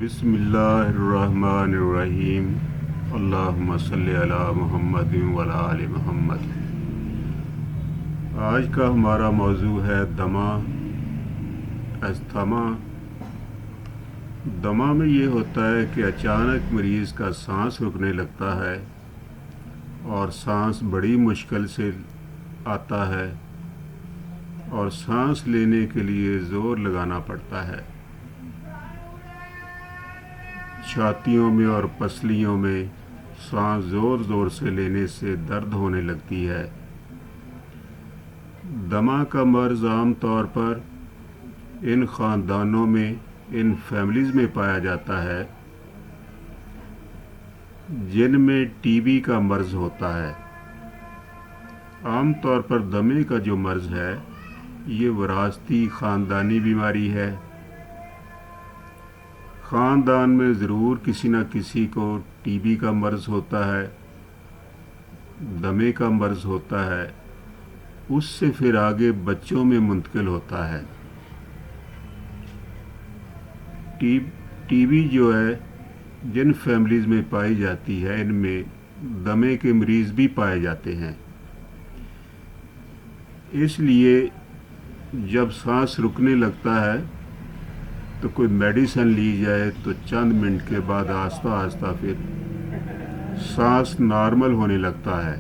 बिस्मिल्लाहिर्रहमानिर्रहीम। अल्लाहुम्मा सल्ली अला मुहम्मद व अला आलि मुहम्मद। आज का हमारा मौजू है दमा, अस्थमा। दमा में ये होता है कि अचानक मरीज़ का सांस रुकने लगता है और सांस बड़ी मुश्किल से आता है और सांस लेने के लिए ज़ोर लगाना पड़ता है। छातियों में और पसलियों में सांस ज़ोर ज़ोर से लेने से दर्द होने लगती है। दमा का मर्ज़ आम तौर पर इन ख़ानदानों में, इन फैमिलीज़ में पाया जाता है जिनमें टीबी का मर्ज़ होता है। आम तौर पर दमे का जो मर्ज़ है ये विरासती ख़ानदानी बीमारी है। ख़ानदान में ज़रूर किसी न किसी को टीबी का मर्ज़ होता है, दमे का मर्ज़ होता है, उससे फिर आगे बच्चों में मुंतकिल होता है। टीबी जो है जिन फैमिलीज़ में पाई जाती है इनमें दमे के मरीज़ भी पाए जाते हैं। इसलिए जब सांस रुकने लगता है तो कोई मेडिसिन ली जाए तो चंद मिनट के बाद आहिस्ता आहिस्ता फिर सांस नॉर्मल होने लगता है।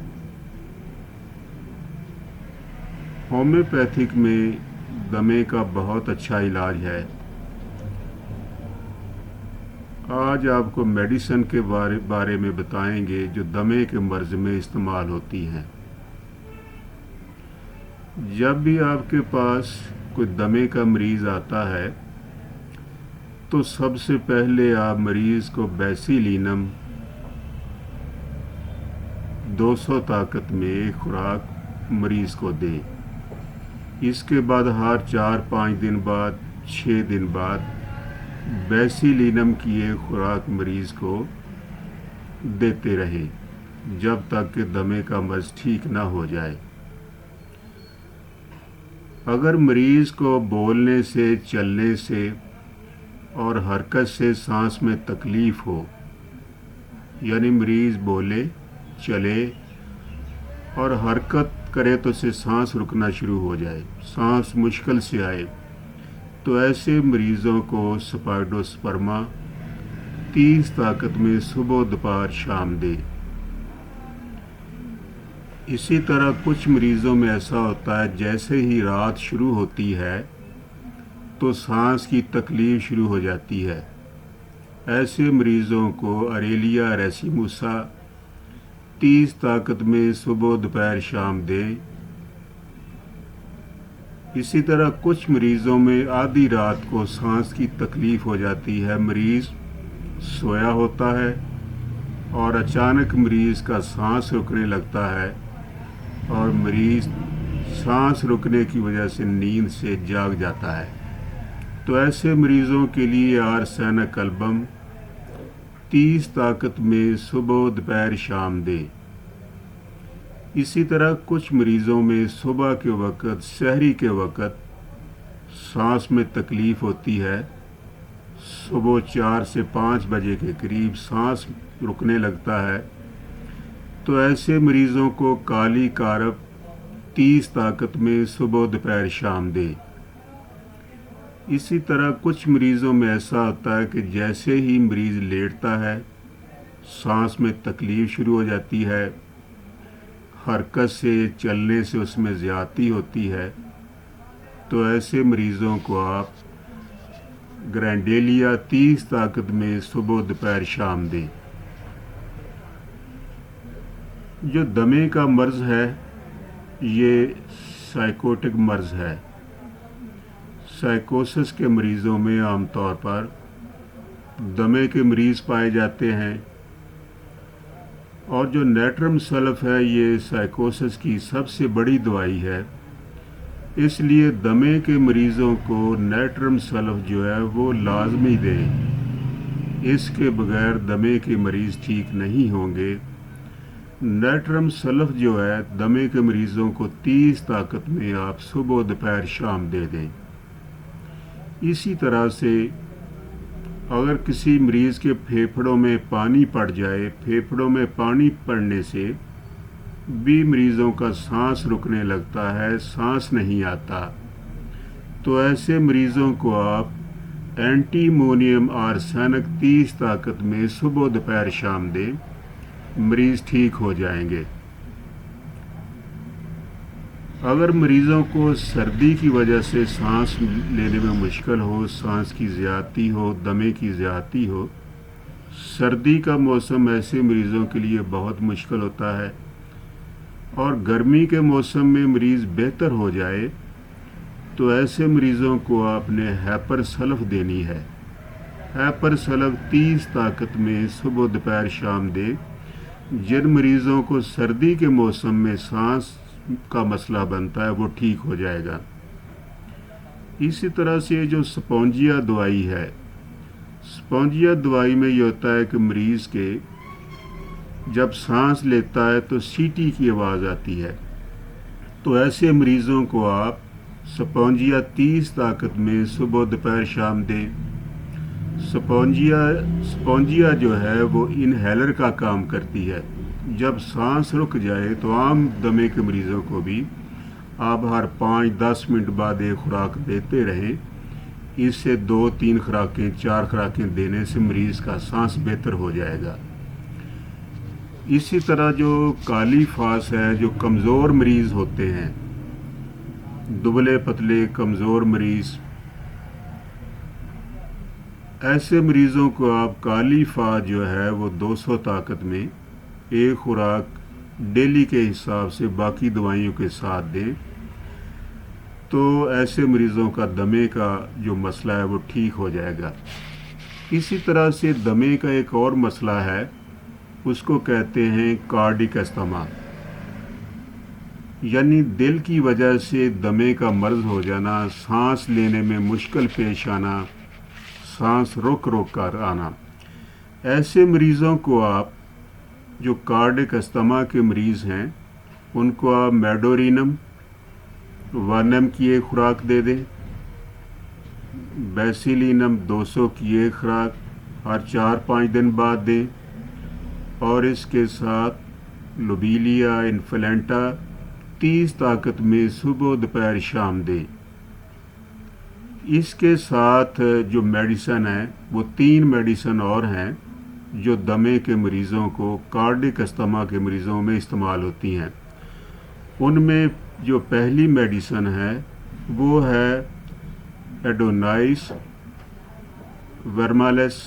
होम्योपैथिक में दमे का बहुत अच्छा इलाज है। आज आपको मेडिसिन के बारे में बताएंगे जो दमे के मर्ज़ में इस्तेमाल होती हैं। जब भी आपके पास कोई दमे का मरीज़ आता है तो सबसे पहले आप मरीज़ को बेसिलिनम 200 ताकत में एक खुराक मरीज़ को दें। इसके बाद हर 4-5 दिन बाद, 6 दिन बाद बेसिलिनम की एक खुराक मरीज़ को देते रहे जब तक कि दमे का मर्ज़ ठीक ना हो जाए। अगर मरीज़ को बोलने से, चलने से और हरकत से सांस में तकलीफ़ हो, यानी मरीज़ बोले, चले और हरकत करे तो से सांस रुकना शुरू हो जाए, सांस मुश्किल से आए, तो ऐसे मरीज़ों को स्पाइडोस्पर्मा 30 ताकत में सुबह दोपहर शाम दे। इसी तरह कुछ मरीज़ों में ऐसा होता है जैसे ही रात शुरू होती है तो सांस की तकलीफ़ शुरू हो जाती है। ऐसे मरीज़ों को अरेलिया रेसिमुसा 30 ताकत में सुबह दोपहर शाम दें। इसी तरह कुछ मरीज़ों में आधी रात को सांस की तकलीफ़ हो जाती है। मरीज़ सोया होता है और अचानक मरीज़ का सांस रुकने लगता है और मरीज़ सांस रुकने की वजह से नींद से जाग जाता है। तो ऐसे मरीज़ों के लिए आर्सेनिक एल्बम 30 ताकत में सुबह दोपहर शाम दे। इसी तरह कुछ मरीज़ों में सुबह के वक़्त, सहरी के वक़्त सांस में तकलीफ़ होती है। सुबह 4 से 5 बजे के करीब सांस रुकने लगता है, तो ऐसे मरीज़ों को काली कारब 30 ताकत में सुबह दोपहर शाम दे। इसी तरह कुछ मरीज़ों में ऐसा होता है कि जैसे ही मरीज़ लेटता है सांस में तकलीफ़ शुरू हो जाती है, हरकत से, चलने से उसमें ज़्यादती होती है, तो ऐसे मरीज़ों को आप ग्रैंडेलिया 30 ताकत में सुबह दोपहर शाम दें। जो दमे का मर्ज़ है ये साइकोटिक मर्ज़ है। साइकोसिस के मरीज़ों में आमतौर पर दमे के मरीज़ पाए जाते हैं और जो नेट्रम सल्फ़ है ये साइकोसिस की सबसे बड़ी दवाई है। इसलिए दमे के मरीज़ों को नेट्रम सल्फ़ जो है वो लाजमी दें। इसके बगैर दमे के मरीज़ ठीक नहीं होंगे। नेट्रम सल्फ़ जो है दमे के मरीज़ों को 30 ताकत में आप सुबह दोपहर शाम दे दें। इसी तरह से اگر کسی مریض کے پھیپھڑوں میں پانی پڑ جائے، پھیپھڑوں میں پانی پڑنے سے بھی مریضوں کا سانس رکنے لگتا ہے، سانس نہیں آتا، تو ایسے مریضوں کو آپ اینٹی مونیم آرسینک 30 طاقت میں صبح دوپہر شام دیں، مریض ٹھیک ہو جائیں گے۔ اگر مریضوں کو سردی کی وجہ سے سانس لینے میں مشکل ہو، سانس کی زیادتی ہو، دمے کی زیادتی ہو، سردی کا موسم ایسے مریضوں کے لیے بہت مشکل ہوتا ہے، اور گرمی کے موسم میں مریض بہتر ہو جائے تو ایسے مریضوں کو آپ نے ہیپر سلف دینی ہے۔ ہیپر سلف 30 طاقت میں صبح دوپہر شام دے۔ جن مریضوں کو سردی کے موسم میں سانس کا مسئلہ بنتا ہے وہ ٹھیک ہو جائے گا۔ اسی طرح سے جو سپونجیا دوائی ہے، سپونجیا دوائی میں یہ ہوتا ہے کہ مریض کے جب سانس لیتا ہے تو سیٹی کی آواز آتی ہے، تو ایسے مریضوں کو آپ سپونجیا 30 طاقت میں صبح دوپہر شام دیں۔ سپونجیا جو ہے وہ انہیلر کا کام کرتی ہے۔ جب سانس رک جائے تو عام دمے کے مریضوں کو بھی آپ ہر 5-10 منٹ بعد ایک خوراک دیتے رہیں۔ اس سے 2-3 خوراکیں 4 خوراکیں دینے سے مریض کا سانس بہتر ہو جائے گا۔ اسی طرح جو کالی فاس ہے، جو کمزور مریض ہوتے ہیں، دبلے پتلے کمزور مریض، ایسے مریضوں کو آپ کالی فاس جو ہے وہ 200 طاقت میں ایک خوراک ڈیلی کے حساب سے باقی دوائیوں کے ساتھ دیں، تو ایسے مریضوں کا دمے کا جو مسئلہ ہے وہ ٹھیک ہو جائے گا۔ اسی طرح سے دمے کا ایک اور مسئلہ ہے، اس کو کہتے ہیں کارڈک استھما، یعنی دل کی وجہ سے دمے کا مرض ہو جانا، سانس لینے میں مشکل پیش آنا، سانس روک کر آنا۔ ایسے مریضوں کو آپ جو کارڈک استھما کے مریض ہیں ان کو آپ میڈورینم 1 mg کی ایک خوراک دے دیں، بیسیلینم 200 کی ایک خوراک ہر 4-5 دن بعد دیں، اور اس کے ساتھ لوبیلیا انفلینٹا 30 طاقت میں صبح دوپہر شام دیں۔ اس کے ساتھ جو میڈیسن ہے وہ 3 میڈیسن اور ہیں جو دمے کے مریضوں کو، کارڈک استھما کے مریضوں میں استعمال ہوتی ہیں۔ ان میں جو پہلی میڈیسن ہے وہ ہے ایڈونائس ورمالیس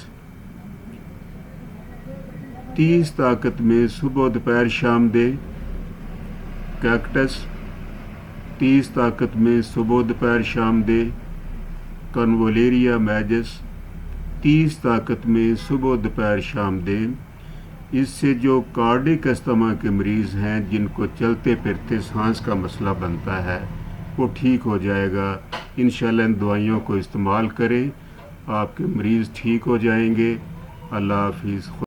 30 طاقت میں صبح دوپہر شام دے، کیکٹس 30 طاقت میں صبح دوپہر شام دے، کنولیریا میجس 30 طاقت میں صبح دوپہر شام دیں۔ اس سے جو کارڈک استھما کے مریض ہیں جن کو چلتے پھرتے سانس کا مسئلہ بنتا ہے وہ ٹھیک ہو جائے گا۔ انشاءاللہ ان دوائیوں کو استعمال کریں، آپ کے مریض ٹھیک ہو جائیں گے۔ اللہ حافظ۔